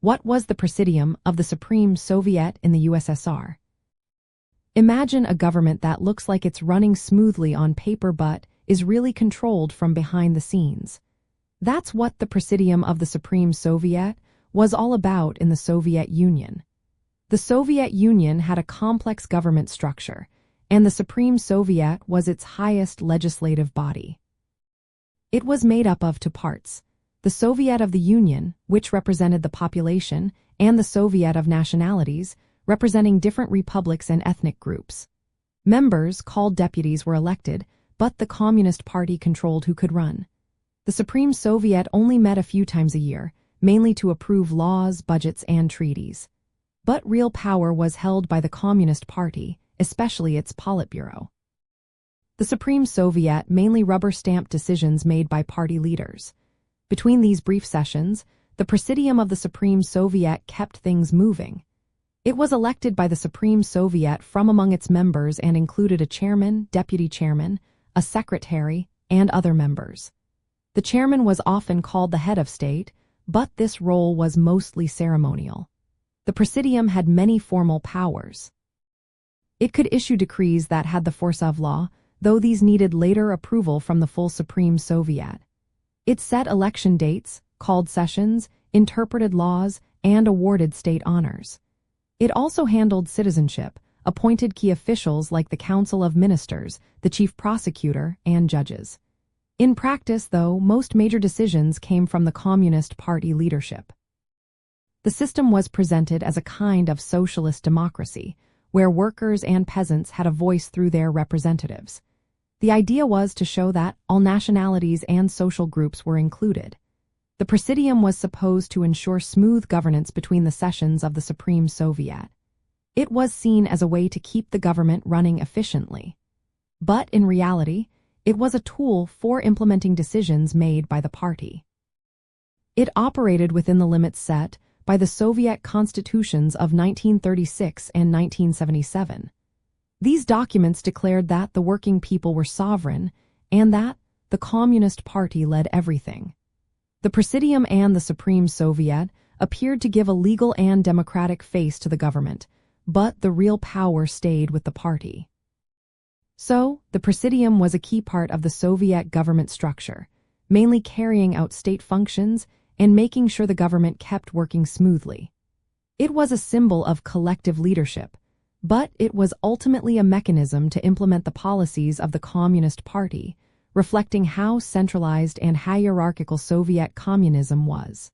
What was the Presidium of the Supreme Soviet in the USSR? Imagine a government that looks like it's running smoothly on paper but is really controlled from behind the scenes. That's what the Presidium of the Supreme Soviet was all about in the Soviet Union. The Soviet Union had a complex government structure, and the Supreme Soviet was its highest legislative body. It was made up of two parts: the Soviet of the Union, which represented the population, and the Soviet of Nationalities, representing different republics and ethnic groups. Members, called deputies, were elected, but the Communist Party controlled who could run. The Supreme Soviet only met a few times a year, mainly to approve laws, budgets, and treaties. But real power was held by the Communist Party, especially its Politburo. The Supreme Soviet mainly rubber-stamped decisions made by party leaders. Between these brief sessions, the Presidium of the Supreme Soviet kept things moving. It was elected by the Supreme Soviet from among its members and included a chairman, deputy chairman, a secretary, and other members. The chairman was often called the head of state, but this role was mostly ceremonial. The Presidium had many formal powers. It could issue decrees that had the force of law, though these needed later approval from the full Supreme Soviet. It set election dates, called sessions, interpreted laws, and awarded state honors. It also handled citizenship, appointed key officials like the Council of Ministers, the chief prosecutor, and judges. In practice, though, most major decisions came from the Communist Party leadership. The system was presented as a kind of socialist democracy, where workers and peasants had a voice through their representatives. The idea was to show that all nationalities and social groups were included. The Presidium was supposed to ensure smooth governance between the sessions of the Supreme Soviet. It was seen as a way to keep the government running efficiently. But in reality, it was a tool for implementing decisions made by the party. It operated within the limits set by the Soviet constitutions of 1936 and 1977. These documents declared that the working people were sovereign and that the Communist Party led everything. The Presidium and the Supreme Soviet appeared to give a legal and democratic face to the government, but the real power stayed with the party. So, the Presidium was a key part of the Soviet government structure, mainly carrying out state functions and making sure the government kept working smoothly. It was a symbol of collective leadership, but it was ultimately a mechanism to implement the policies of the Communist Party, reflecting how centralized and hierarchical Soviet communism was.